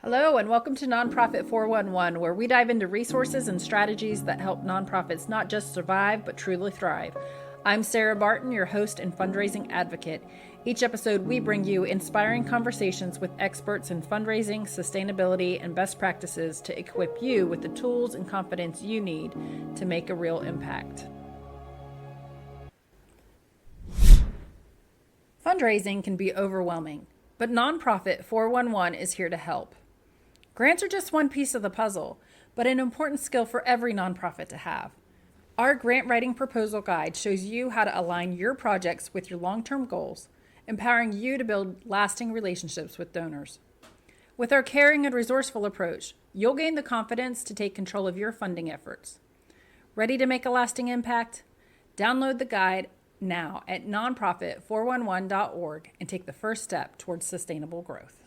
Hello, and welcome to Nonprofit411, where we dive into resources and strategies that help nonprofits not just survive, but truly thrive. I'm Sarah Barton, your host and fundraising advocate. Each episode, we bring you inspiring conversations with experts in fundraising, sustainability, and best practices to equip you with the tools and confidence you need to make a real impact. Fundraising can be overwhelming, but Nonprofit411 is here to help. Grants are just one piece of the puzzle, but an important skill for every nonprofit to have. Our grant writing proposal guide shows you how to align your projects with your long-term goals, empowering you to build lasting relationships with donors. With our caring and resourceful approach, you'll gain the confidence to take control of your funding efforts. Ready to make a lasting impact? Download the guide now at nonprofit411.org and take the first step towards sustainable growth.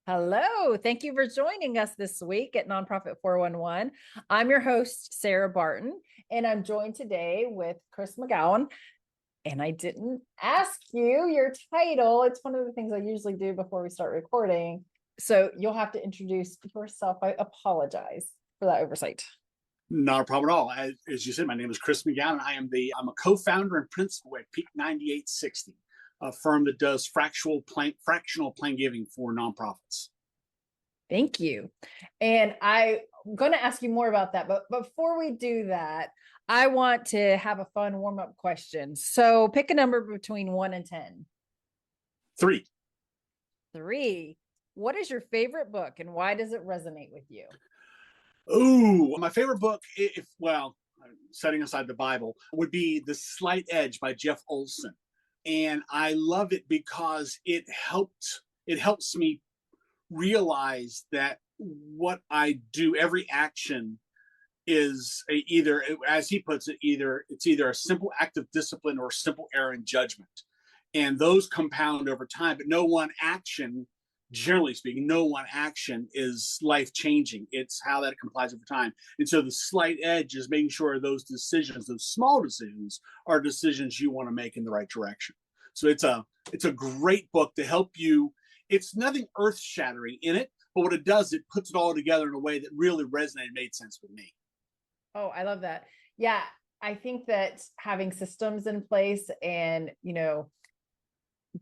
Hello, thank you for joining us this week at Nonprofit411. I'm your host, Sarah Barton, and I'm joined today with Chris McGown. And I didn't ask you your title. It's one of the things I usually do before we start recording. So you'll have to introduce yourself. I apologize for that oversight. Not a problem at all. As you said, my name is Chris McGown. I'm a co-founder and principal at Peak 9860. A firm that does fractional plan giving for nonprofits. Thank you. And I'm going to ask you more about that. But before we do that, I want to have a fun warm-up question. So pick a number between 1 and 10. 3. 3. What is your favorite book and why does it resonate with you? Oh, my favorite book, setting aside the Bible, would be The Slight Edge by Jeff Olson. And I love it because it helps me realize that what I do, every action is either, as he puts it, it's either a simple act of discipline or a simple error in judgment. And those compound over time, but generally speaking, no one action is life-changing. It's how that complies over time. And so the slight edge is making sure those decisions, those small decisions, are decisions you want to make in the right direction. So it's a great book to help you. It's nothing earth-shattering in it, but what it does, it puts it all together in a way that really resonated, made sense with me. Oh, I love that. Yeah, I think that having systems in place and,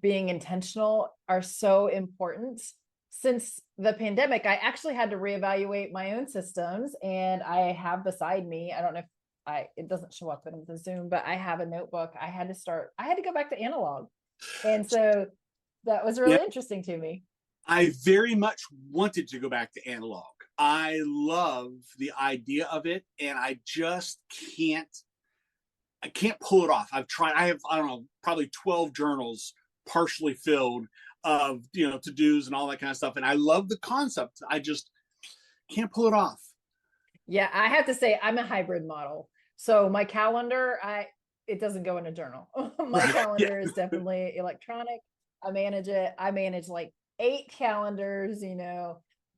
being intentional are so important. Since the pandemic, I actually had to reevaluate my own systems, and I have beside me, I don't know if it doesn't show up in the Zoom, but I have a notebook. I had to go back to analog. And so that was really interesting to me. I very much wanted to go back to analog. I love the idea of it, and I just can't pull it off. I've tried. I have, I don't know, probably 12 journals partially filled of, to-dos and all that kind of stuff. And I love the concept. I just can't pull it off. Yeah, I have to say I'm a hybrid model. So my calendar, it doesn't go in a journal. My calendar is definitely electronic. I manage it. I manage like 8 calendars,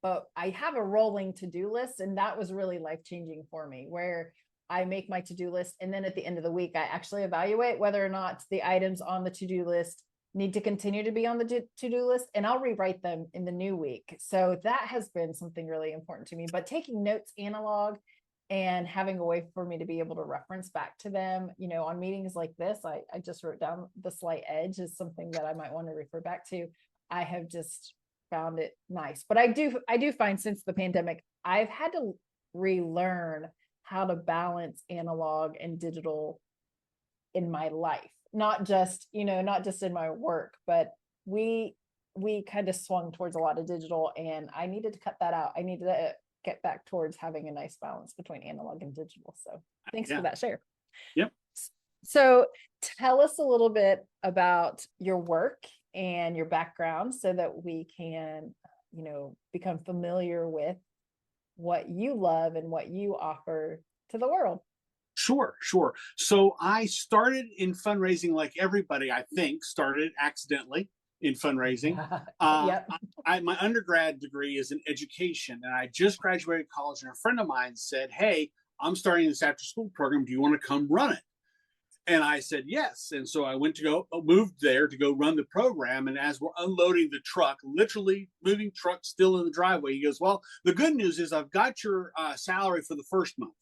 but I have a rolling to-do list. And that was really life-changing for me, where I make my to-do list. And then at the end of the week, I actually evaluate whether or not the items on the to-do list need to continue to be on the to-do list, and I'll rewrite them in the new week. So that has been something really important to me. But taking notes analog and having a way for me to be able to reference back to them, on meetings like this, I just wrote down The Slight Edge is something that I might want to refer back to. I have just found it nice. But I do find since the pandemic, I've had to relearn how to balance analog and digital in my life. Not just in my work, but we kind of swung towards a lot of digital, and I needed to cut that out. I needed to get back towards having a nice balance between analog and digital. So thanks for that share. Yep. So tell us a little bit about your work and your background so that we can, become familiar with what you love and what you offer to the world. Sure. So I started in fundraising like everybody, I think, started accidentally in fundraising. Yep. My undergrad degree is in education, and I just graduated college, and a friend of mine said, "Hey, I'm starting this after school program. Do you want to come run it?" And I said yes. And so I went to moved there to go run the program. And as we're unloading the truck, literally moving truck still in the driveway, he goes, "Well, the good news is I've got your salary for the first month."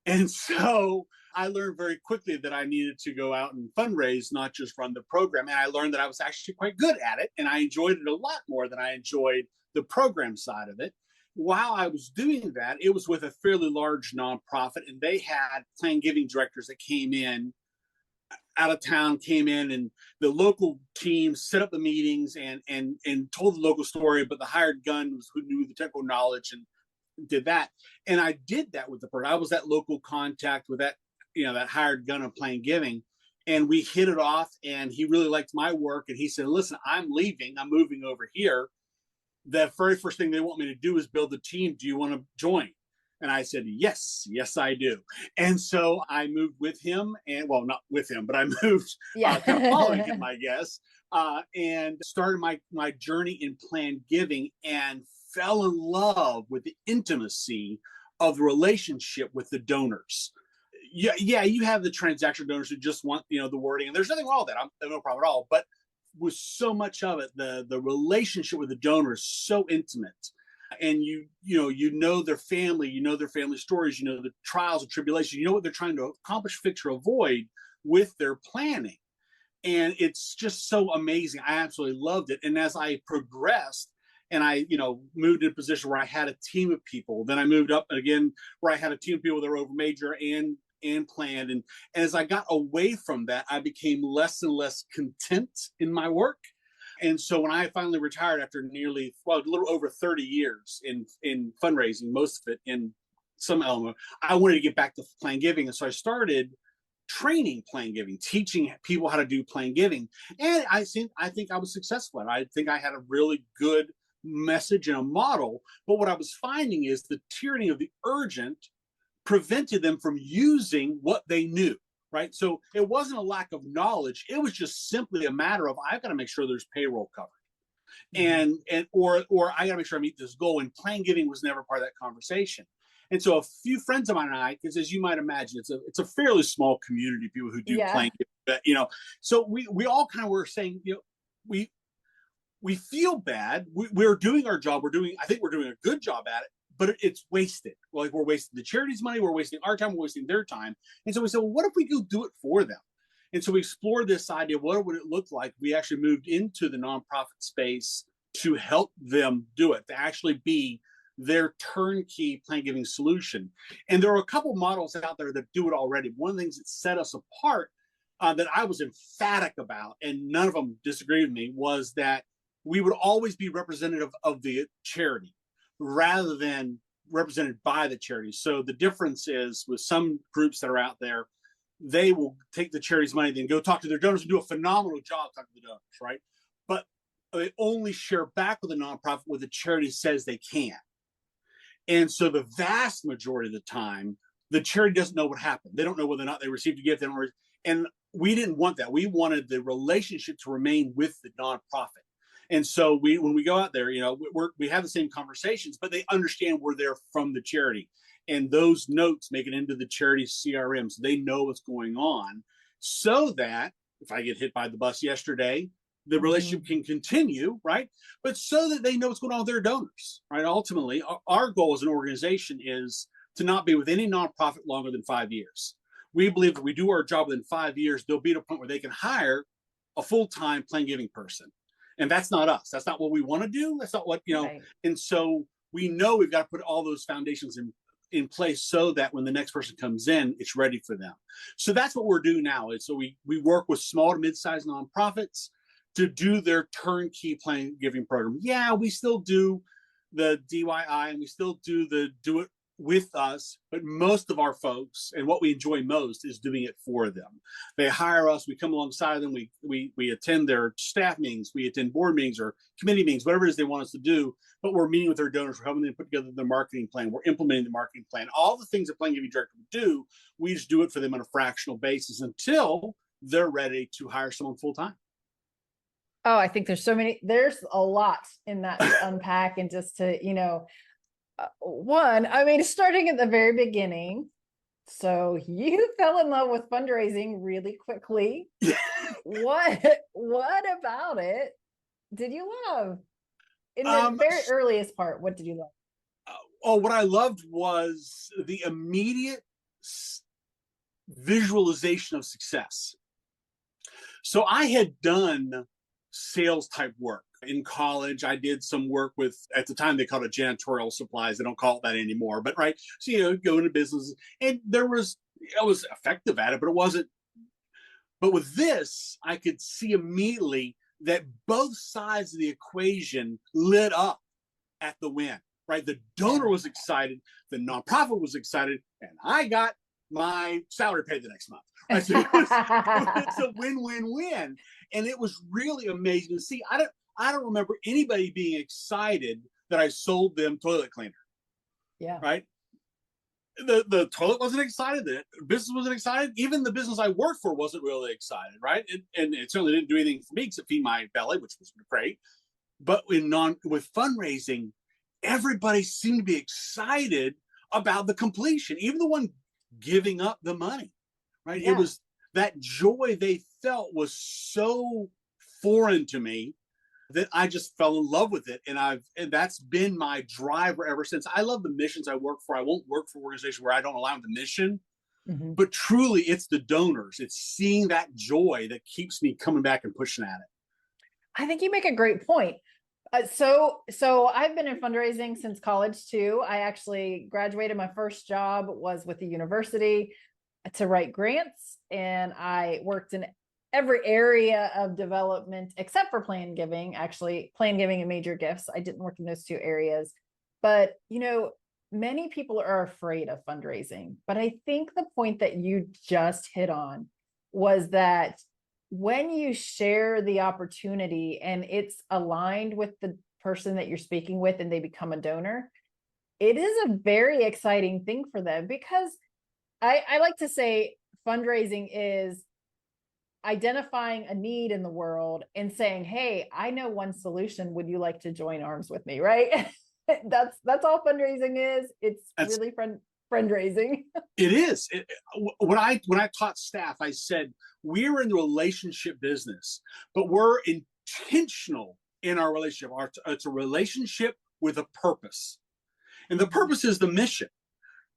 And so I learned very quickly that I needed to go out and fundraise, not just run the program. And I learned that I was actually quite good at it. And I enjoyed it a lot more than I enjoyed the program side of it. While I was doing that, it was with a fairly large nonprofit, and they had planned giving directors that came in out of town, came in, and the local team set up the meetings and told the local story. But the hired gun was who knew the technical knowledge and did that. And I did that with the person. I was that local contact with that, that hired gun of plain giving. And we hit it off, and he really liked my work. And he said, "Listen, I'm leaving. I'm moving over here. The very first thing they want me to do is build a team. Do you want to join?" And I said, yes, I do. And so I moved with him, and well, not with him, but I moved kind of following him, I guess, and started my journey in planned giving, and fell in love with the intimacy of the relationship with the donors. Yeah, you have the transactional donors who just want the wording, and there's nothing wrong with that. I'm no problem at all. But with so much of it, the relationship with the donor is so intimate, and you know their family, their family stories, the trials and tribulations, what they're trying to accomplish, fix, or avoid with their planning. And it's just so amazing. I absolutely loved it. And as I progressed, and I moved in a position where I had a team of people, then I moved up again where I had a team of people that were over major and planned. And as I got away from that, I became less and less content in my work. And so when I finally retired after a little over 30 years in fundraising, most of it in some element, I wanted to get back to plain giving. And so I started training plain giving, teaching people how to do plain giving. And I think I was successful. I think I had a really good message and a model. But what I was finding is the tyranny of the urgent prevented them from using what they knew, right? So it wasn't a lack of knowledge. It was just simply a matter of, I've got to make sure there's payroll covered. And or I got to make sure I meet this goal. And plain giving was never part of that conversation. And so a few friends of mine and I, because as you might imagine, it's a fairly small community of people who do plain giving, so we all kind of were saying, we feel bad. We're doing our job. I think we're doing a good job at it, but it's wasted. Like, we're wasting the charity's money, we're wasting our time, we're wasting their time. And so we said, well, what if we go do it for them? And so we explored this idea of what would it look like if we actually moved into the nonprofit space to help them do it, to actually be their turnkey plain giving solution. And there are a couple models out there that do it already. One of the things that set us apart, that I was emphatic about, and none of them disagreed with me, was that we would always be representative of the charity rather than represented by the charity. So the difference is, with some groups that are out there, they will take the charity's money, then go talk to their donors and do a phenomenal job talking to the donors, right? But they only share back with the nonprofit what the charity says they can. And so the vast majority of the time, the charity doesn't know what happened. They don't know whether or not they received a gift. And we didn't want that. We wanted the relationship to remain with the nonprofit. And so when we go out there, we have the same conversations, but they understand we're there from the charity. And those notes make it into the charity's CRM, so they know what's going on, so that if I get hit by the bus yesterday, the relationship can continue, right? But so that they know what's going on with their donors, right? Ultimately, our goal as an organization is to not be with any nonprofit longer than 5 years. We believe that we do our job within 5 years, they'll be at a point where they can hire a full-time plain giving person. And that's not us. That's not what we want to do. That's not what, Right. And so we know we've got to put all those foundations in place so that when the next person comes in, it's ready for them. So that's what we're doing now. And so we work with small to mid-sized nonprofits to do their turnkey plain giving program. Yeah, we still do the DIY, and we still do do it with us, but most of our folks, and what we enjoy most, is doing it for them. They hire us, we come alongside them, we attend their staff meetings, we attend board meetings or committee meetings, whatever it is they want us to do, but we're meeting with their donors, we're helping them put together their marketing plan, we're implementing the marketing plan. All the things that plain giving director would do, we just do it for them on a fractional basis until they're ready to hire someone full-time. Oh, I think there's a lot in that to unpack, and just to, one, I mean, starting at the very beginning, So you fell in love with fundraising really quickly. What about it did you love? In the Um, very earliest part, what did you love? oh, what I loved was the immediate visualization of success. So I had done sales type work in college. I did some work with, at the time they called it janitorial supplies. They don't call it that anymore, but right. So, go into business, and I was effective at it, but it wasn't. But with this, I could see immediately that both sides of the equation lit up at the win, right? The donor Yeah. was excited, the nonprofit was excited, and I got my salary paid the next month. Right? So it's a win-win-win. And it was really amazing to see. I don't remember anybody being excited that I sold them toilet cleaner, Yeah. right? The toilet wasn't excited, the business wasn't excited, even the business I worked for wasn't really excited, right? And it certainly didn't do anything for me except feed my belly, which was great. But with fundraising, everybody seemed to be excited about the completion, even the one giving up the money, right? It Yeah. was that joy they felt was so foreign to me that I just fell in love with it. And that's been my driver ever since. I love the missions I work for. I won't work for an organization where I don't align with the mission, Mhm. but truly it's the donors. It's seeing that joy that keeps me coming back and pushing at it. I think you make a great point. So I've been in fundraising since college too. I actually graduated. My first job was with the university to write grants, and I worked in every area of development except for plan giving. Actually, plan giving and major gifts. I didn't work in those two areas, but many people are afraid of fundraising. But I think the point that you just hit on was that when you share the opportunity and it's aligned with the person that you're speaking with and they become a donor, it is a very exciting thing for them, because I like to say fundraising is identifying a need in the world and saying, hey, I know one solution. Would you like to join arms with me? Right. That's all fundraising is. It's That's really fundraising. It is. When I taught staff, I said we're in the relationship business, but we're intentional in our relationship. It's a relationship with a purpose, and the purpose is the mission.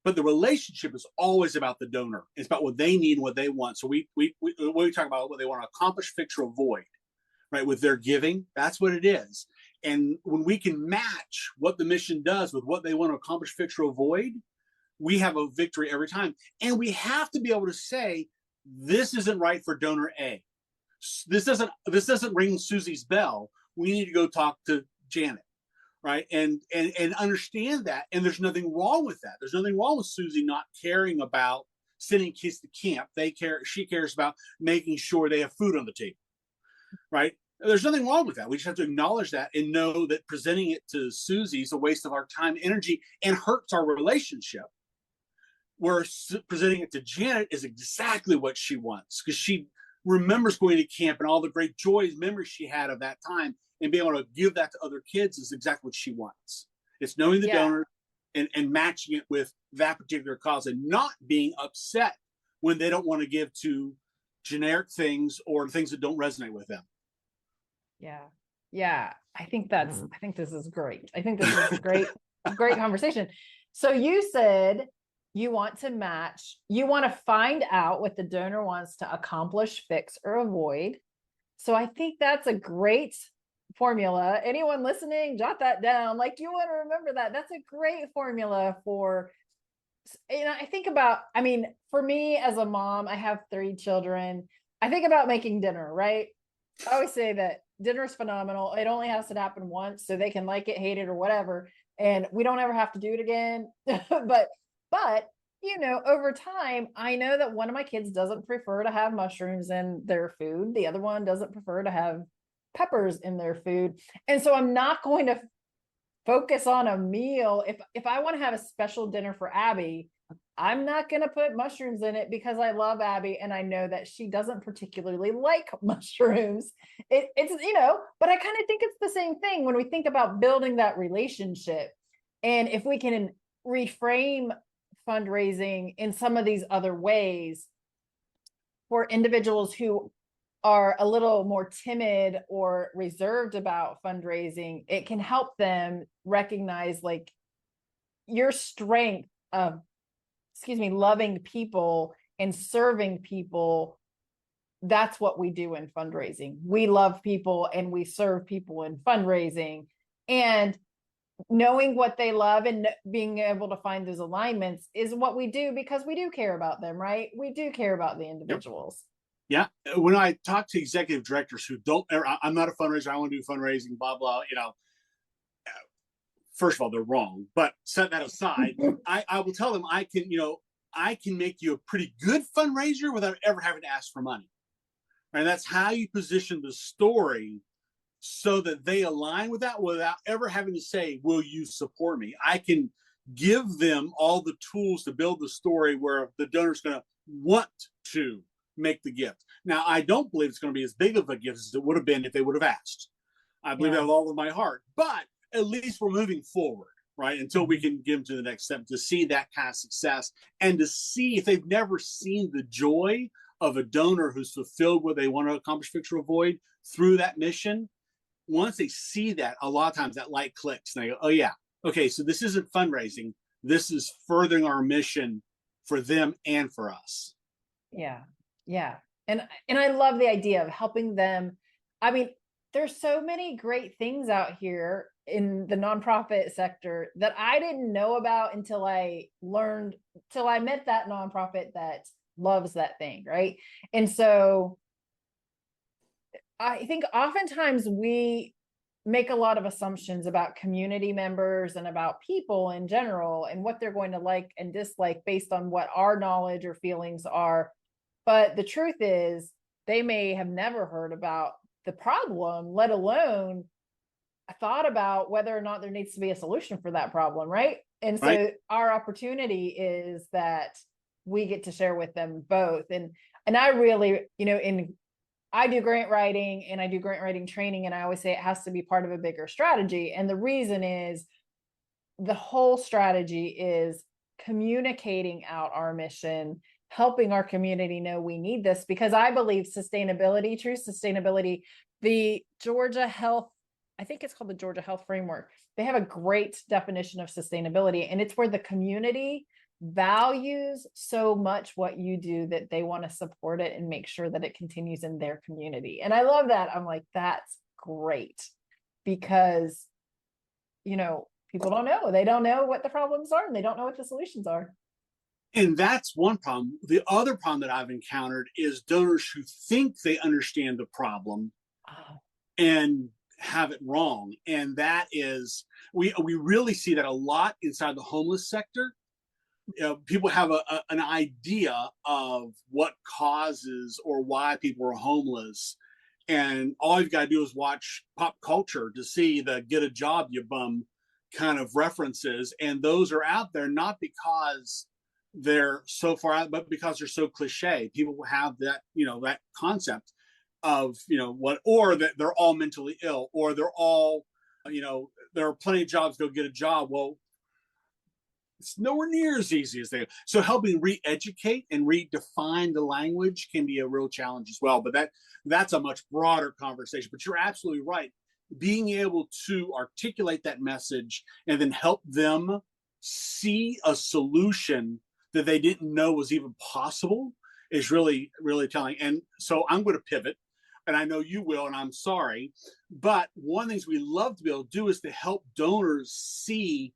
But the relationship is always about the donor. It's about what they need, what they want. So when we talk about what they want to accomplish, fix, or avoid, right? With their giving, that's what it is. And when we can match what the mission does with what they want to accomplish, fix, or avoid, we have a victory every time. And we have to be able to say, this isn't right for donor A. This doesn't ring Susie's bell. We need to go talk to Janet, right? And understand that. And there's nothing wrong with that. There's nothing wrong with Susie not caring about sending kids to camp. She cares about making sure they have food on the table, right? There's nothing wrong with that. We just have to acknowledge that and know that presenting it to Susie is a waste of our time, energy, and hurts our relationship. Where presenting it to Janet is exactly what she wants, because she remembers going to camp and all the great joys, memories she had of that time, and being able to give that to other kids is exactly what she wants. It's knowing the Yeah. donor and matching it with that particular cause, and not being upset when they don't want to give to generic things or things that don't resonate with them. Yeah. Yeah. I think this is great. I think this is a great conversation. So you said you want to find out what the donor wants to accomplish, fix, or avoid. So I think that's a great formula. Anyone listening, jot that down. Like, you want to remember that. That's a great formula for, I think about, for me as a mom, I have 3 children. I think about making dinner, right? I always say that dinner is phenomenal. It only has to happen once, so they can like it, hate it, or whatever. And we don't ever have to do it again. but over time, I know that one of my kids doesn't prefer to have mushrooms in their food. The other one doesn't prefer to have peppers in their food. And so I'm not going to focus on a meal. If I want to have a special dinner for Abby, I'm not going to put mushrooms in it, because I love Abby and I know that she doesn't particularly like mushrooms. But I kind of think it's the same thing when we think about building that relationship. And if we can reframe fundraising in some of these other ways for individuals who are a little more timid or reserved about fundraising. It can help them recognize like your strength of, loving people and serving people. That's what we do in fundraising. We love people and we serve people in fundraising. And knowing what they love and being able to find those alignments is what we do, because we do care about them, right? We do care about the individuals. Yeah. When I talk to executive directors who don't, I'm not a fundraiser, I want to do fundraising, blah, blah, first of all, they're wrong, but set that aside. I will tell them I can make you a pretty good fundraiser without ever having to ask for money. And that's how you position the story so that they align with that without ever having to say, will you support me? I can give them all the tools to build the story where the donor's going to want to make the gift. Now, I don't believe it's going to be as big of a gift as it would have been if they would have asked. I believe that with all of my heart, but at least we're moving forward, right? Until we can give them to the next step, to see that kind of success and to see if they've never seen the joy of a donor who's fulfilled what they want to accomplish, fix, or avoid through that mission. Once they see that, a lot of times that light clicks and they go, oh yeah, okay, so this isn't fundraising. This is furthering our mission for them and for us. Yeah. Yeah. And I love the idea of helping them. I mean, there's so many great things out here in the nonprofit sector that I didn't know about until I met that nonprofit that loves that thing, right? And so I think oftentimes we make a lot of assumptions about community members and about people in general and what they're going to like and dislike based on what our knowledge or feelings are. But the truth is, they may have never heard about the problem, let alone thought about whether or not there needs to be a solution for that problem, right? And so our opportunity is that we get to share with them both. And I really, I do grant writing and I do grant writing training, and I always say it has to be part of a bigger strategy. And the reason is the whole strategy is communicating out our mission, helping our community know we need this, because I believe sustainability, true sustainability, the Georgia Health, I think it's called the Georgia Health Framework. They have a great definition of sustainability, and it's where the community values so much what you do that they want to support it and make sure that it continues in their community. And I love that. I'm like, that's great, because, people don't know. They don't know what the problems are and they don't know what the solutions are. And that's one problem. The other problem that I've encountered is donors who think they understand the problem and have it wrong. And that is, we really see that a lot inside the homeless sector. People have an idea of what causes or why people are homeless. And all you've got to do is watch pop culture to see the get a job, you bum kind of references. And those are out there not because they're so far out, but because they're so cliche. People have that, that concept of, or that they're all mentally ill, or they're all, there are plenty of jobs, go get a job. Well, it's nowhere near as easy as they. So helping re-educate and redefine the language can be a real challenge as well. But that's a much broader conversation. But you're absolutely right. Being able to articulate that message and then help them see a solution that they didn't know was even possible is really, really telling. And so I'm going to pivot, and I know you will, and I'm sorry. But one of the things we love to be able to do is to help donors see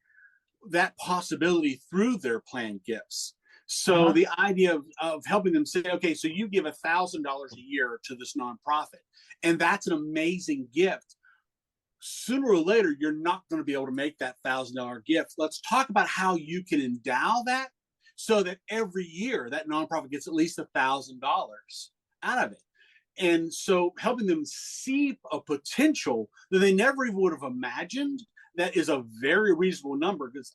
that possibility through their planned gifts. So the idea of helping them say, okay, so you give $1,000 a year to this nonprofit, and that's an amazing gift. Sooner or later, you're not going to be able to make that $1,000 gift. Let's talk about how you can endow that so that every year that nonprofit gets at least $1,000 out of it. And so helping them see a potential that they never even would have imagined, that is a very reasonable number, because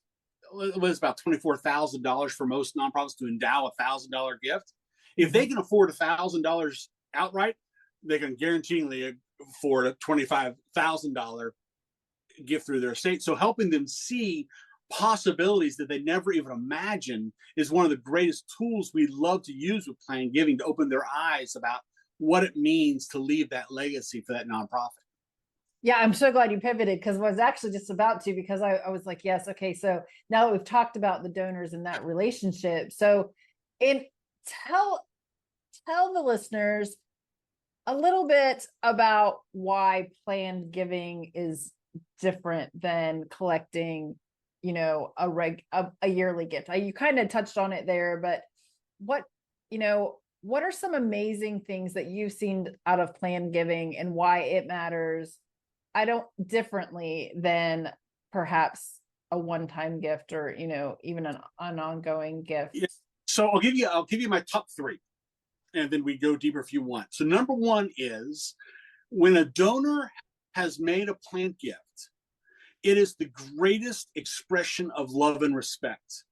it was about $24,000 for most nonprofits to endow $1,000 gift. If they can afford $1,000 outright, they can guaranteeingly afford a $25,000 gift through their estate. So helping them see possibilities that they never even imagined is one of the greatest tools we love to use with planned giving to open their eyes about what it means to leave that legacy for that nonprofit. Yeah, I'm so glad you pivoted, because I was actually just about to, because I was like, yes, okay. So now that we've talked about the donors and that relationship, so and tell the listeners a little bit about why planned giving is different than collecting, a yearly gift. You kind of touched on it there, but what, what are some amazing things that you've seen out of planned giving and why it matters differently than perhaps a one-time gift, or, even an ongoing gift? Yeah. So I'll give you my top three, and then we go deeper if you want. So number one is when a donor has made a planned gift, it is the greatest expression of love and respect.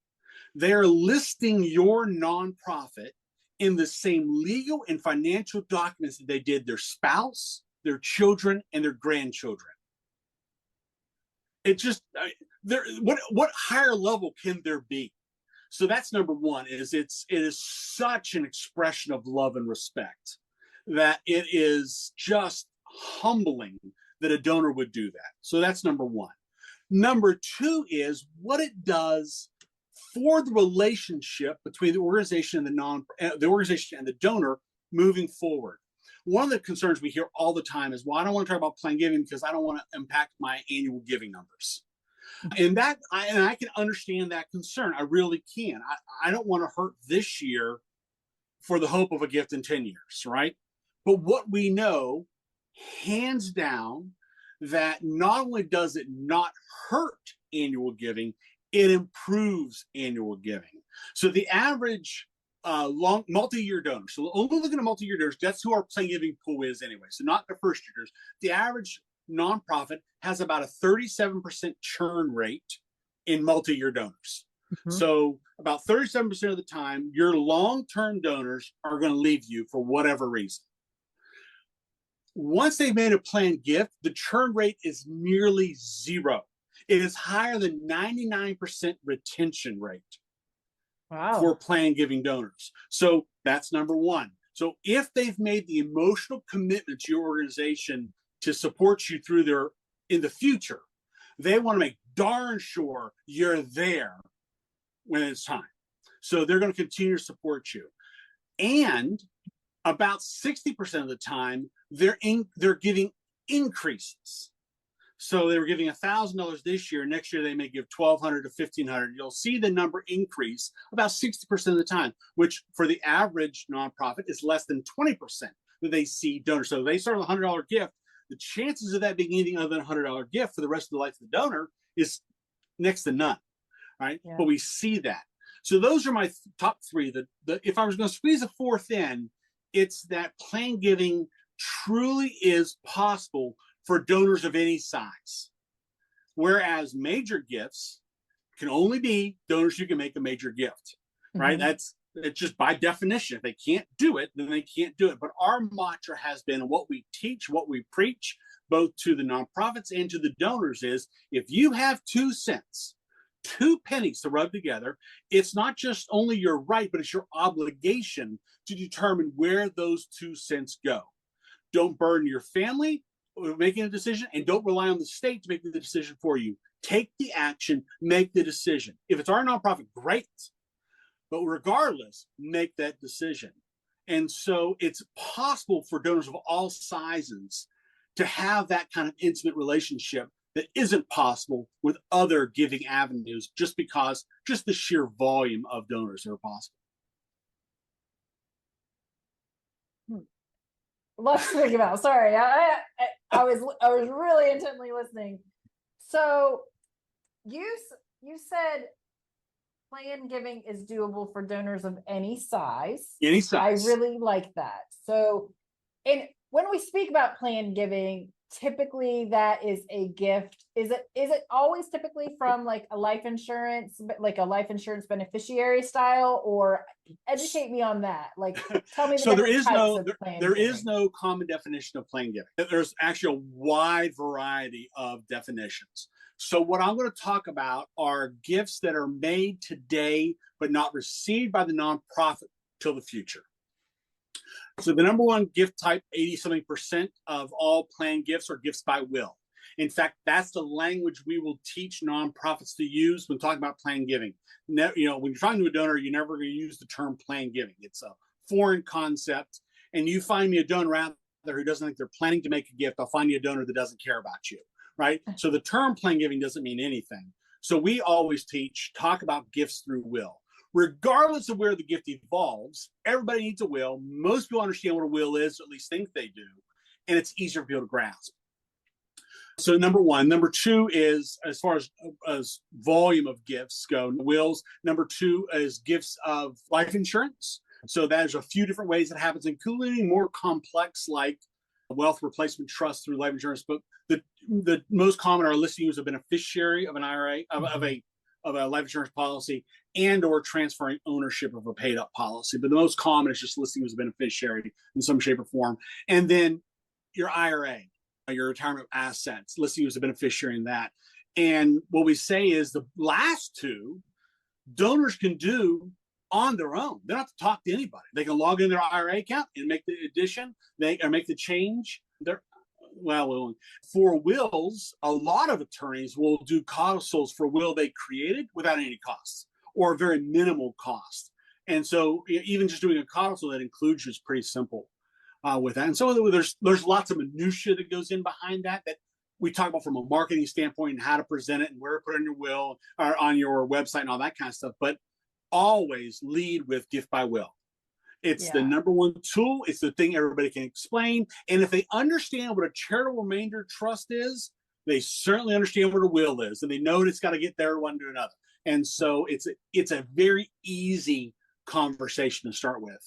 They're listing your nonprofit in the same legal and financial documents that they did their spouse, their children, and their grandchildren. It just, what higher level can there be? So that's number one. It is such an expression of love and respect that it is just humbling that a donor would do that. So that's number one. Number two is what it does for the relationship between the organization and the organization and the donor moving forward. One of the concerns we hear all the time is, well, I don't want to talk about planned giving because I don't want to impact my annual giving numbers. And I can understand that concern. I really can. I don't want to hurt this year for the hope of a gift in 10 years, right? But what we know, hands down, that not only does it not hurt annual giving, it improves annual giving. So the average long multi-year donors, so only looking at multi-year donors, that's who our planned giving pool is anyway, so not the first years. The average nonprofit has about a 37% churn rate in multi-year donors. Mm-hmm. So about 37% of the time, your long-term donors are going to leave you for whatever reason. Once they've made a planned gift, the churn rate is nearly zero. It is higher than 99% retention rate. Wow. For planned giving donors. So that's number one. So if they've made the emotional commitment to your organization to support you through in the future, they want to make darn sure you're there when it's time. So they're going to continue to support you. And about 60% of the time, they're giving increases. So they were giving $1,000 this year. Next year, they may give $1,200 to $1,500. You'll see the number increase about 60% of the time, which for the average nonprofit is less than 20% that they see donors. So they start with a $100 gift. The chances of that being anything other than a $100 gift for the rest of the life of the donor is next to none, right? Yeah. But we see that. So those are my top three. If I was going to squeeze a fourth in, it's that planned giving truly is possible for donors of any size. Whereas major gifts can only be donors who can make a major gift, right? Mm-hmm. It's just by definition. If they can't do it, then they can't do it. But our mantra has been, what we teach, what we preach, both to the nonprofits and to the donors, is if you have 2 cents, 2 pennies to rub together, it's not just only your right, but it's your obligation to determine where those 2 cents go. Don't burden your family making a decision, and don't rely on the state to make the decision for you. Take the action, make the decision. If it's our nonprofit, great. But regardless, make that decision. And so it's possible for donors of all sizes to have that kind of intimate relationship that isn't possible with other giving avenues, just the sheer volume of donors that are possible. Let's think about. Sorry, I was really intently listening. So you said planned giving is doable for donors of any size. Any size. I really like that. So, and when we speak about planned giving, typically that is a gift. Is it always typically from like a life insurance beneficiary style, or educate me on that? Like, tell me the so different types of planned there giving. is no common definition of planned giving. There's actually a wide variety of definitions. So what I'm going to talk about are gifts that are made today, but not received by the nonprofit till the future. So the number one gift type, 80-something% of all planned gifts are gifts by will. In fact, that's the language we will teach nonprofits to use when talking about planned giving. When you're talking to a donor, you're never going to use the term planned giving. It's a foreign concept. And you find me a donor out there who doesn't think they're planning to make a gift, I'll find you a donor that doesn't care about you, right? So the term planned giving doesn't mean anything. So we always talk about gifts through will. Regardless of where the gift evolves, everybody needs a will. Most people understand what a will is, or at least think they do, and it's easier for people to grasp. So number one. Number two is, as far as volume of gifts go, wills. Number two is gifts of life insurance. So there's a few different ways that happens, including more complex like wealth replacement trust through life insurance. But the most common are listing you as a beneficiary of an IRA, of a life insurance policy, and or transferring ownership of a paid up policy. But the most common is just listing you as a beneficiary in some shape or form. And then your IRA, your retirement assets, listing you as a beneficiary in that. And what we say is the last two, donors can do on their own. They don't have to talk to anybody. They can log in their IRA account and make the addition, or make the change. For wills, a lot of attorneys will do codicils for will they created without any costs or very minimal cost. And so even just doing a codicil that includes you is pretty simple with that. And so there's lots of minutia that goes in behind that we talk about from a marketing standpoint and how to present it and where to put it in your will or on your website and all that kind of stuff. But always lead with gift by will. It's the number one tool. It's the thing everybody can explain. And if they understand what a charitable remainder trust is, they certainly understand what a will is. And they know it's got to get there one to another. And so it's a very easy conversation to start with.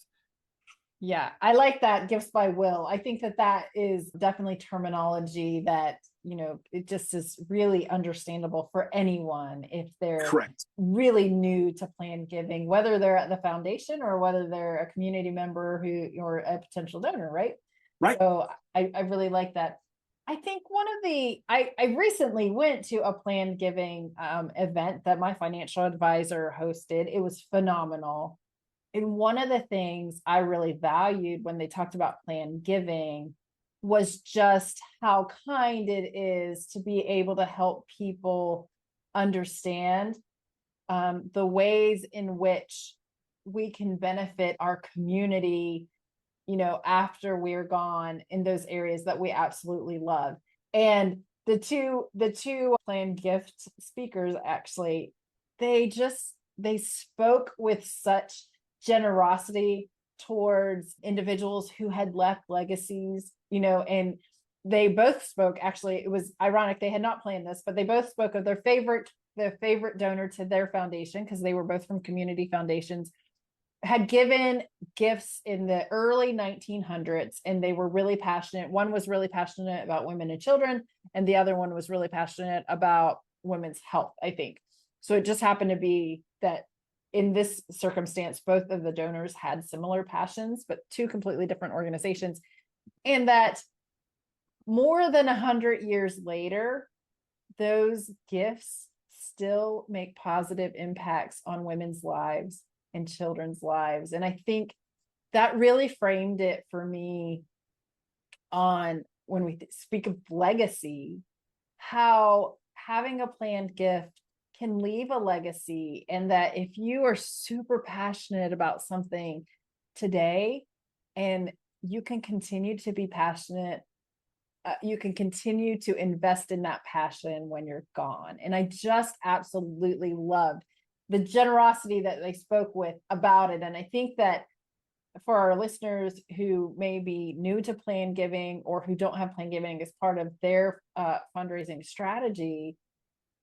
Yeah, I like that, gifts by will. I think that is definitely terminology that, it just is really understandable for anyone if they're correct, really new to planned giving, whether they're at the foundation or whether they're a community member or a potential donor, right? Right. So I really like that. I think I recently went to a planned giving event that my financial advisor hosted. It was phenomenal. And one of the things I really valued when they talked about planned giving was just how kind it is to be able to help people understand the ways in which we can benefit our community, after we're gone in those areas that we absolutely love. And the two planned gift speakers, actually, they spoke with such generosity towards individuals who had left legacies, and they both spoke, actually, it was ironic, they had not planned this, but they both spoke of their favorite donor to their foundation, because they were both from community foundations, had given gifts in the early 1900s, and they were really passionate. One was really passionate about women and children, and the other one was really passionate about women's health, I think. So it just happened to be that in this circumstance, both of the donors had similar passions, but two completely different organizations. And that more than 100 years later, those gifts still make positive impacts on women's lives and children's lives. And I think that really framed it for me on when we speak of legacy, how having a planned gift can leave a legacy, and that if you are super passionate about something today and you can continue to be passionate, you can continue to invest in that passion when you're gone. And I just absolutely loved the generosity that they spoke with about it. And I think that for our listeners who may be new to planned giving or who don't have planned giving as part of their fundraising strategy,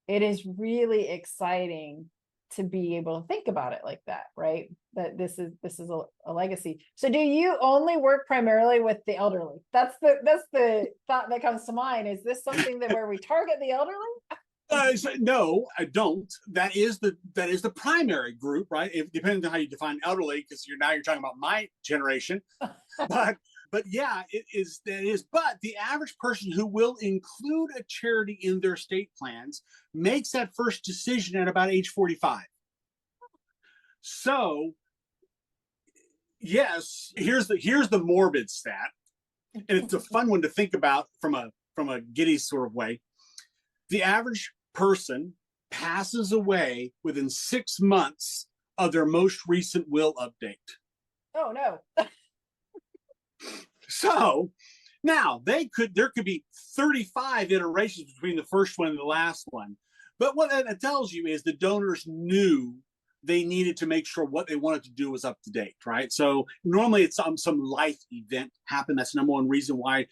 it is really exciting to be able to think about it like that, right? That this is a legacy. So do you only work primarily with the elderly? That's the thought that comes to mind. Is this something where we target the elderly? So no, I don't. That is the primary group, right? Depending on how you define elderly, because you're talking about my generation. But But yeah, that is. But the average person who will include a charity in their estate plans makes that first decision at about age 45. So yes, here's the morbid stat, and it's a fun one to think about from a giddy sort of way. The average person passes away within 6 months of their most recent will update. Oh no. So now there could be 35 iterations between the first one and the last one. But what that tells you is the donors knew they needed to make sure what they wanted to do was up to date, right? So normally it's some life event happened. That's the number one reason why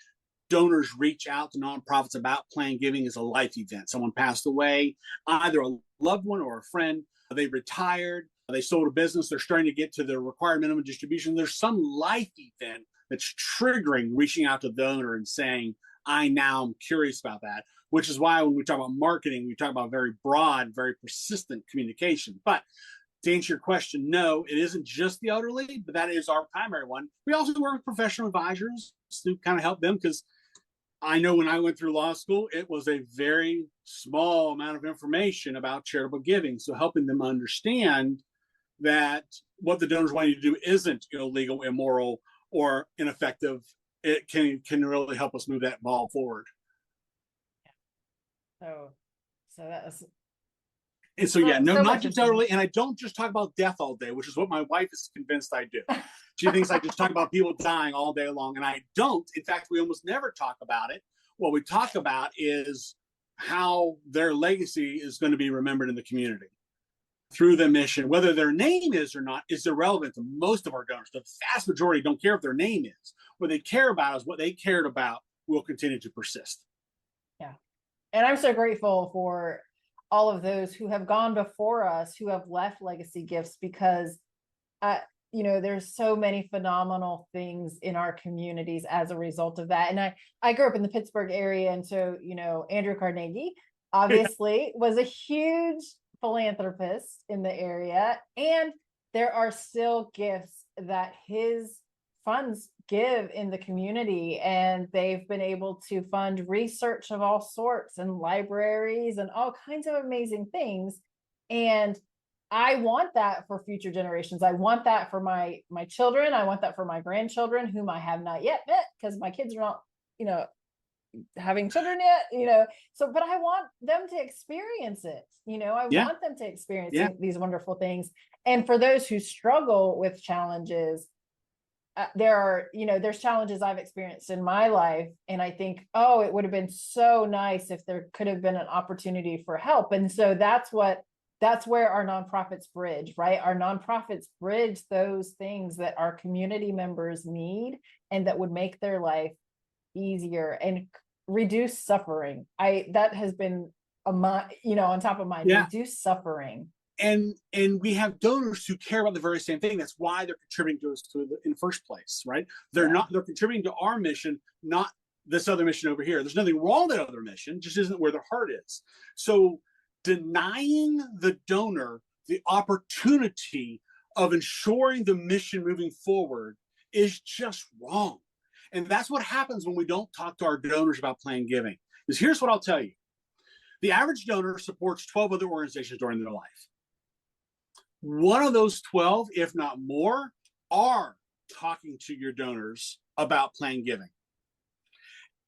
donors reach out to nonprofits about plan giving is a life event. Someone passed away, either a loved one or a friend. They retired, they sold a business, they're starting to get to the required minimum distribution. There's some life event that's triggering reaching out to the donor and saying, I now am curious about that, which is why when we talk about marketing, we talk about very broad, very persistent communication. But to answer your question, no, it isn't just the elderly, but that is our primary one. We also work with professional advisors to kind of help them, because I know when I went through law school, it was a very small amount of information about charitable giving. So helping them understand that what the donors want you to do isn't illegal, immoral, or ineffective, it can really help us move that ball forward. So that was. And so, yeah, no, so not just elderly. And I don't just talk about death all day, which is what my wife is convinced I do. She thinks I just talk about people dying all day long. And I don't. In fact, we almost never talk about it. What we talk about is how their legacy is going to be remembered in the community through the mission. Whether their name is or not is irrelevant to most of our donors. The vast majority don't care if their name is. What they care about is what they cared about will continue to persist. Yeah. And I'm so grateful for all of those who have gone before us, who have left legacy gifts, because there's so many phenomenal things in our communities as a result of that. And I grew up in the Pittsburgh area, and so Andrew Carnegie obviously was a huge philanthropist in the area, and there are still gifts that his funds give in the community, and they've been able to fund research of all sorts and libraries and all kinds of amazing things. And I want that for future generations. I want that for my children. I want that for my grandchildren, whom I have not yet met, because my kids are not having children yet, so, but I want them to experience it. I want them to experience these wonderful things. And for those who struggle with challenges, there's challenges I've experienced in my life, and I think, it would have been so nice if there could have been an opportunity for help. And so that's where our nonprofits bridge, right? Our nonprofits bridge those things that our community members need, and that would make their life easier and reduce suffering. That has been on top of mind. Reduce suffering. And we have donors who care about the very same thing. That's why they're contributing to us in the first place, right? They're contributing to our mission, not this other mission over here. There's nothing wrong with that other mission, just isn't where their heart is. So denying the donor the opportunity of ensuring the mission moving forward is just wrong. And that's what happens when we don't talk to our donors about plan giving. Because here's what I'll tell you. The average donor supports 12 other organizations during their life. One of those 12, if not more, are talking to your donors about plan giving.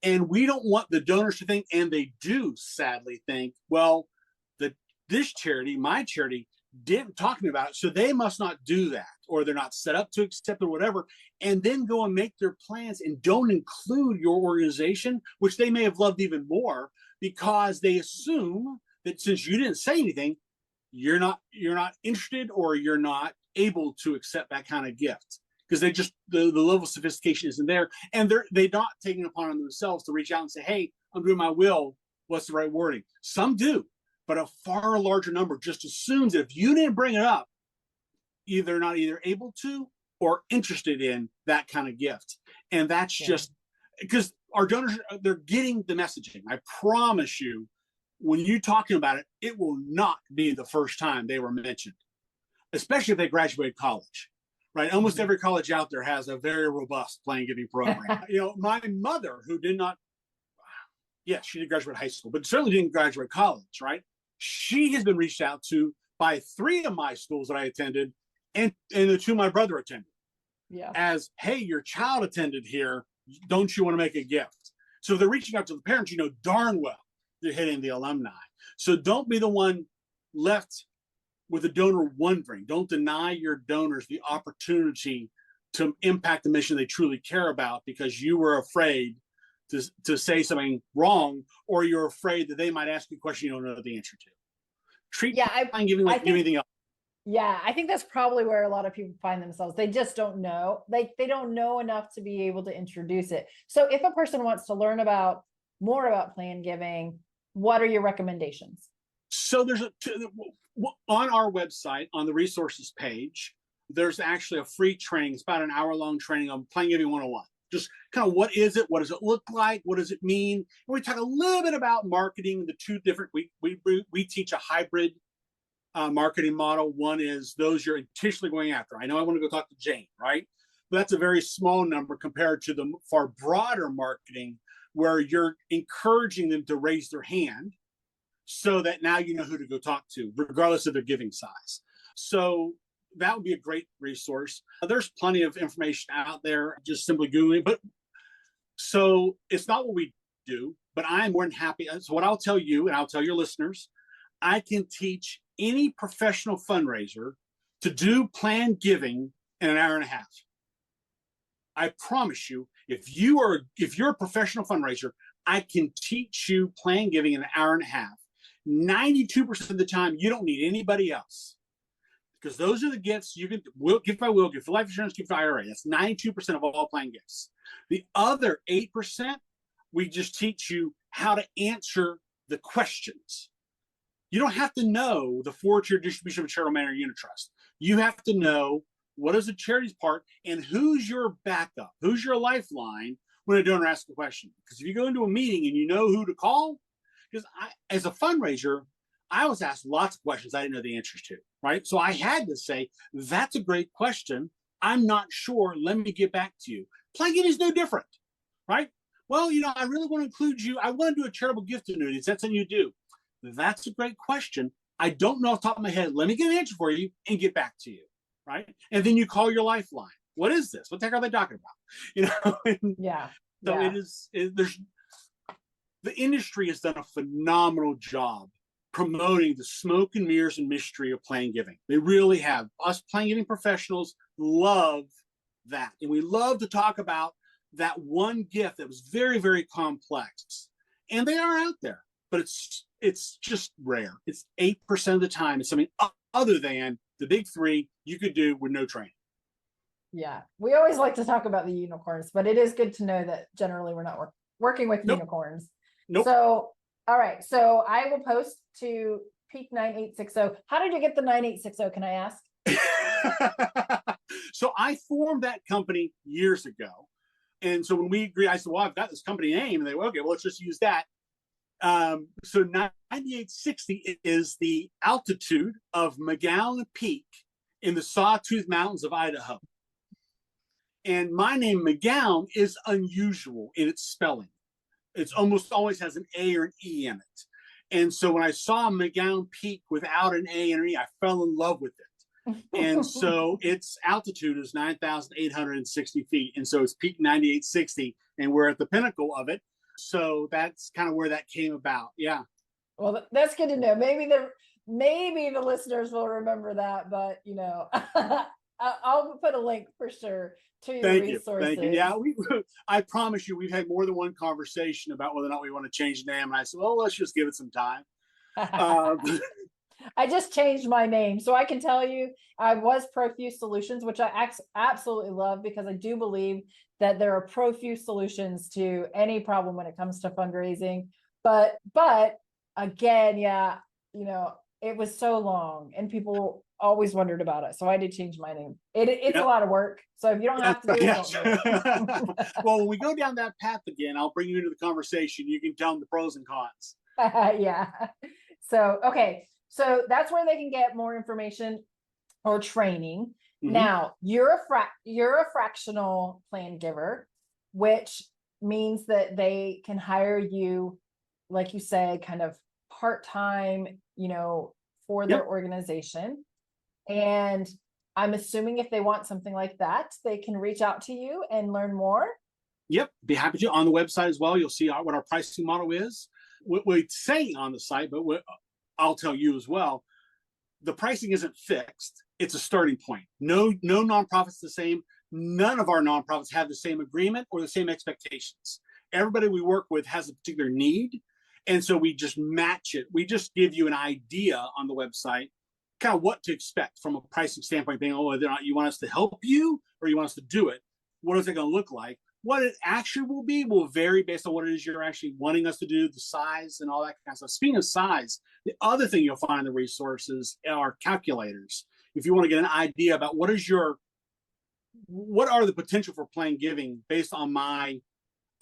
And we don't want the donors to think, and they do sadly think, well, this charity, my charity, didn't talk to me about it, so they must not do that, or they're not set up to accept, or whatever, and then go and make their plans and don't include your organization, which they may have loved even more, because they assume that since you didn't say anything, you're not interested, or you're not able to accept that kind of gift, because they just the level of sophistication isn't there, and they're not taking it upon themselves to reach out and say, hey, I'm doing my will, what's the right wording? Some do, but a far larger number just assumes that if you didn't bring it up, they're not either able to or interested in that kind of gift. And that's just because our donors, they're getting the messaging. I promise you, when you're talking about it, it will not be the first time they were mentioned, especially if they graduated college. right? Almost every college out there has a very robust plan giving program. My mother, who did not, yes, she did graduate high school, but certainly didn't graduate college, right? She has been reached out to by 3 of my schools that I attended, and the 2 my brother attended. Yeah. As, hey, your child attended here, don't you want to make a gift? So they're reaching out to the parents, darn well they're hitting the alumni. So don't be the one left with a donor wondering. Don't deny your donors the opportunity to impact the mission they truly care about because you were afraid to say something wrong, or you're afraid that they might ask you a question you don't know the answer to. Treat plan giving like anything else. Yeah, I think that's probably where a lot of people find themselves. They just don't know. They don't know enough to be able to introduce it. So if a person wants to learn more about plan giving, what are your recommendations? So there's on our website, on the resources page, there's actually a free training. It's about an hour-long training on Plan Giving 101. Just kind of what is it? What does it look like? What does it mean? And we talk a little bit about marketing. The 2 different, we teach a hybrid marketing model. One is those you're intentionally going after. I know I want to go talk to Jane, right? But that's a very small number compared to the far broader marketing where you're encouraging them to raise their hand so that now you know who to go talk to, regardless of their giving size. So that would be a great resource. There's plenty of information out there, just simply Googling. But so it's not what we do, but I'm more than happy. So what I'll tell you, and I'll tell your listeners, I can teach any professional fundraiser to do planned giving in an hour and a half. I promise you, if you're a professional fundraiser, I can teach you planned giving in an hour and a half. 92% of the time, you don't need anybody else, because those are the gifts you can gift by will, gift for life insurance, gift for IRA. That's 92% of all planned gifts. The other 8%, we just teach you how to answer the questions. You don't have to know the forward-tier distribution of a charitable manner unit trust. You have to know what is the charity's part and who's your backup, who's your lifeline when a donor asks a question. Because if you go into a meeting and you know who to call, because as a fundraiser, I was asked lots of questions I didn't know the answers to, right? So I had to say, that's a great question. I'm not sure. Let me get back to you. Plan giving is no different, right? Well, I really want to include you. I want to do a charitable gift annuity. Is that something you do? That's a great question. I don't know off the top of my head. Let me get an answer for you and get back to you, right? And then you call your lifeline. What is this? What the heck are they talking about? Yeah. So the industry has done a phenomenal job promoting the smoke and mirrors and mystery of plan giving. They really have. Us plan giving professionals love that. And we love to talk about that one gift that was very, very complex. And they are out there, but it's just rare. It's 8% of the time. It's something other than the big 3 you could do with no training. Yeah. We always like to talk about the unicorns, but it is good to know that generally we're not working with unicorns. Nope. So, all right. So I will post to Peak 9860. How did you get the 9860? Can I ask? So I formed that company years ago. And so when we agreed, I said, well, I've got this company name. And they were, okay, well, let's just use that. So 9860 is the altitude of McGown Peak in the Sawtooth Mountains of Idaho. And my name, McGown, is unusual in its spelling. It almost always has an A or an E in it. And so when I saw McGown Peak without an A and an E, I fell in love with it. And so its altitude is 9,860 feet. And so it's Peak 9860, and we're at the pinnacle of it. So that's kind of where that came about. Yeah. Well, that's good to know. Maybe the listeners will remember that, but I'll put a link for sure to your resources. Thank you. Yeah, I promise you, we've had more than one conversation about whether or not we want to change the name. And I said, well, let's just give it some time. I just changed my name. So I can tell you I was Profuse Solutions, which I absolutely love, because I do believe that there are profuse solutions to any problem when it comes to fundraising. But again, it was so long and people always wondered about it. So I did change my name. It's a lot of work. So if you don't have to do it, don't do it. Well, when we go down that path again, I'll bring you into the conversation. You can tell them the pros and cons. Yeah. So, okay. So that's where they can get more information or training. Hmm. Now, you're a fractional plan giver, which means that they can hire you, like you said, kind of part-time, for Yep. their organization. And I'm assuming if they want something like that, they can reach out to you and learn more. Yep. Be happy to. On the website as well, you'll see what our pricing model is. What we say on the site, but I'll tell you as well, the pricing isn't fixed. It's a starting point. No nonprofit's the same. None of our nonprofits have the same agreement or the same expectations. Everybody we work with has a particular need. And so we just match it. We just give you an idea on the website, kind of what to expect from a pricing standpoint, being, whether or not you want us to help you or you want us to do it. What is it going to look like? What it actually will be will vary based on what it is you're actually wanting us to do, the size and all that kind of stuff. Speaking of size, the other thing you'll find in the resources are calculators. If you want to get an idea about what are the potential for plan giving based on my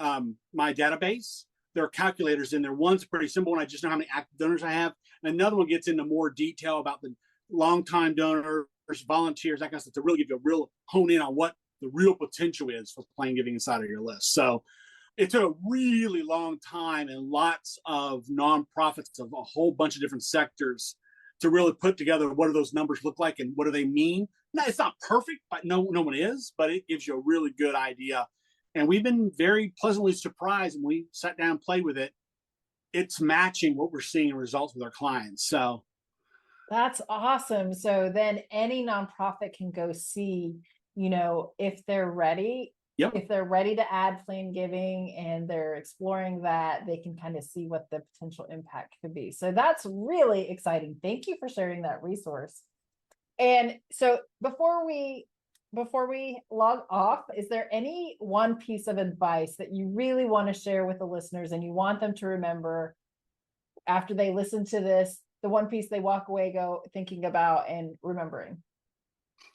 database, there are calculators in there. One's pretty simple, and I just know how many active donors I have. And another one gets into more detail about the long-time donors, volunteers, that kind of stuff, to really give you a real hone in on what the real potential is for plan giving inside of your list. So it took a really long time and lots of nonprofits of a whole bunch of different sectors to really put together what do those numbers look like and what do they mean. Now, it's not perfect, but no one is, but it gives you a really good idea. And we've been very pleasantly surprised when we sat down and played with it. It's matching what we're seeing in results with our clients. So That's awesome. So then any nonprofit can go see, if they're ready, yep. if they're ready to add plan giving and they're exploring that, they can kind of see what the potential impact could be. So that's really exciting. Thank you for sharing that resource. And so before we log off, is there any one piece of advice that you really want to share with the listeners and you want them to remember after they listen to this, the one piece they walk away thinking about and remembering?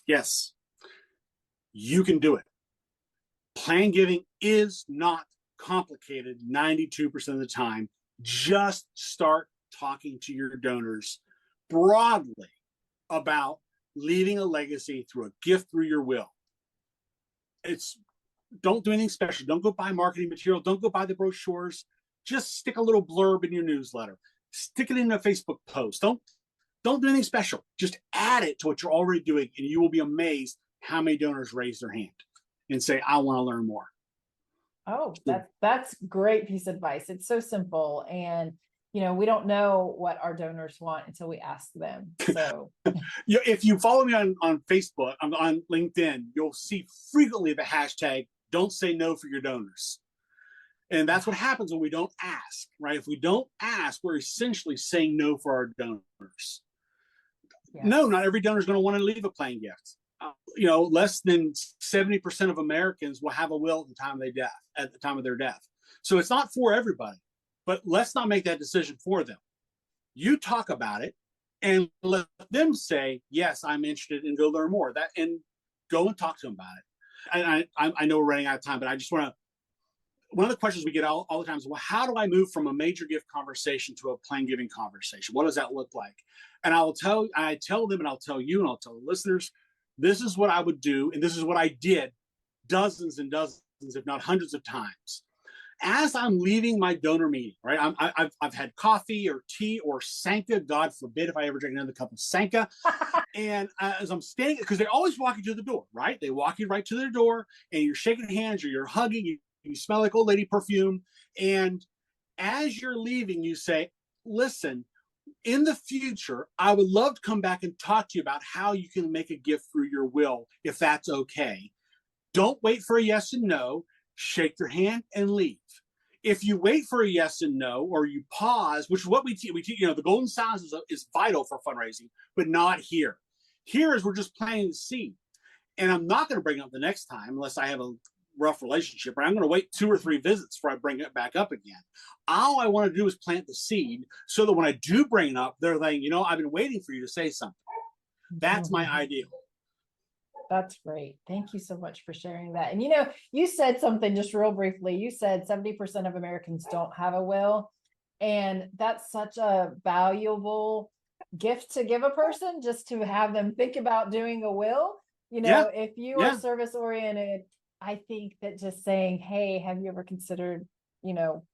Yes, you can do it. Plan giving is not complicated 92% of the time. Just start talking to your donors broadly about leaving a legacy through a gift through your will. Don't do anything special. Don't go buy marketing material. Don't go buy the brochures. Just stick a little blurb in your newsletter. Stick it in a Facebook post. Don't do anything special. Just add it to what you're already doing, and you will be amazed how many donors raise their hand and say, I want to learn more. Oh, that's great piece of advice. It's so simple. And, we don't know what our donors want until we ask them. So if you follow me on Facebook, on LinkedIn, you'll see frequently the hashtag, don't say no for your donors. And that's what happens when we don't ask, right? If we don't ask, we're essentially saying no for our donors. Yes. No, not every donor is going to want to leave a plan gift. Less than 70% of Americans will have a will at the time of their death. So it's not for everybody, but let's not make that decision for them. You talk about it and let them say, yes, I'm interested, and go learn more. And go and talk to them about it. And I know we're running out of time, but I just want to, one of the questions we get all the time is, well, how do I move from a major gift conversation to a plan giving conversation? What does that look like? And I tell them, and I'll tell you, and I'll tell the listeners, this is what I would do, and this is what I did dozens and dozens, if not hundreds of times. As I'm leaving my donor meeting, right? I've had coffee or tea or Sanka. God forbid if I ever drink another cup of Sanka. And as I'm standing, because they always walk you to the door, right? They walk you right to their door, and you're shaking hands or you're hugging. You smell like old lady perfume. And as you're leaving, you say, listen, in the future, I would love to come back and talk to you about how you can make a gift through your will, if that's okay. Don't wait for a yes and no. Shake their hand and leave. If you wait for a yes and no, or you pause, which is what we teach, the golden silence is vital for fundraising, but not here. Here is we're just planting the seed. And I'm not going to bring it up the next time unless I have a rough relationship, or I'm going to wait 2 or 3 visits before I bring it back up again. All I want to do is plant the seed so that when I do bring it up, they're like, I've been waiting for you to say something. That's my ideal. That's great. Thank you so much for sharing that. And you said something just real briefly. You said 70% of Americans don't have a will. And that's such a valuable gift to give a person, just to have them think about doing a will. Yeah. If you are Yeah. service oriented, I think that just saying, hey, have you ever considered,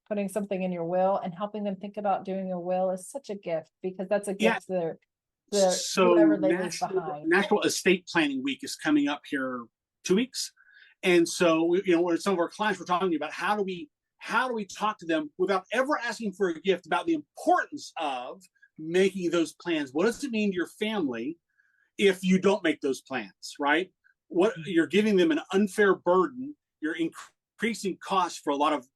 putting something in your will and helping them think about doing a will is such a gift, because that's a Yeah. gift to their So whoever they leave behind. National Estate Planning Week is coming up here 2 weeks. And so with some of our clients, we're talking about how do we talk to them without ever asking for a gift about the importance of making those plans. What does it mean to your family if you don't make those plans, right? What you're giving them an unfair burden. You're increasing costs for a lot of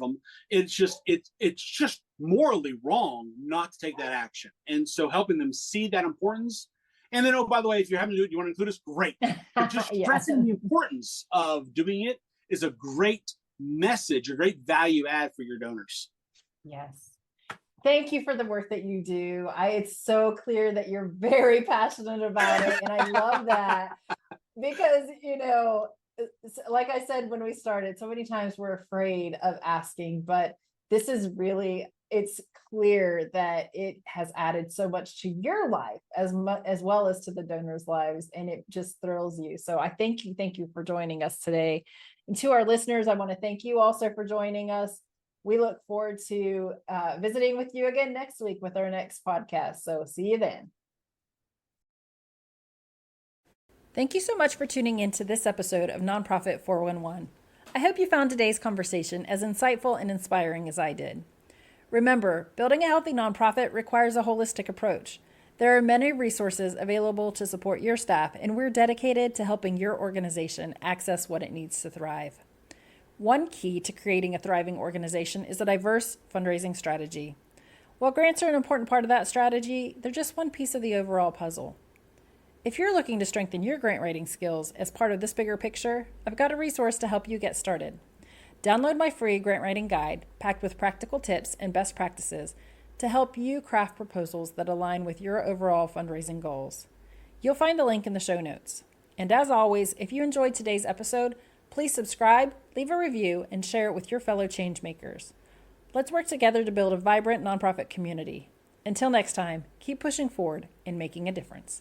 them. It's just morally wrong not to take that action. And so helping them see that importance. And then, oh, by the way, if you're having to do it, you want to include us, great. But just Yeah. stressing the importance of doing it is a great message, a great value add for your donors. Yes. Thank you for the work that you do. It's so clear that you're very passionate about it. And I love that because, like I said, when we started, so many times we're afraid of asking, but this is really, it's clear that it has added so much to your life as well as to the donors' lives. And it just thrills you. So I thank you for joining us today. And to our listeners, I want to thank you also for joining us. We look forward to visiting with you again next week with our next podcast. So see you then. Thank you so much for tuning in to this episode of Nonprofit 411. I hope you found today's conversation as insightful and inspiring as I did. Remember, building a healthy nonprofit requires a holistic approach. There are many resources available to support your staff, and we're dedicated to helping your organization access what it needs to thrive. One key to creating a thriving organization is a diverse fundraising strategy. While grants are an important part of that strategy, they're just one piece of the overall puzzle. If you're looking to strengthen your grant writing skills as part of this bigger picture, I've got a resource to help you get started. Download my free grant writing guide, packed with practical tips and best practices to help you craft proposals that align with your overall fundraising goals. You'll find the link in the show notes. And as always, if you enjoyed today's episode, please subscribe, leave a review, and share it with your fellow changemakers. Let's work together to build a vibrant nonprofit community. Until next time, keep pushing forward and making a difference.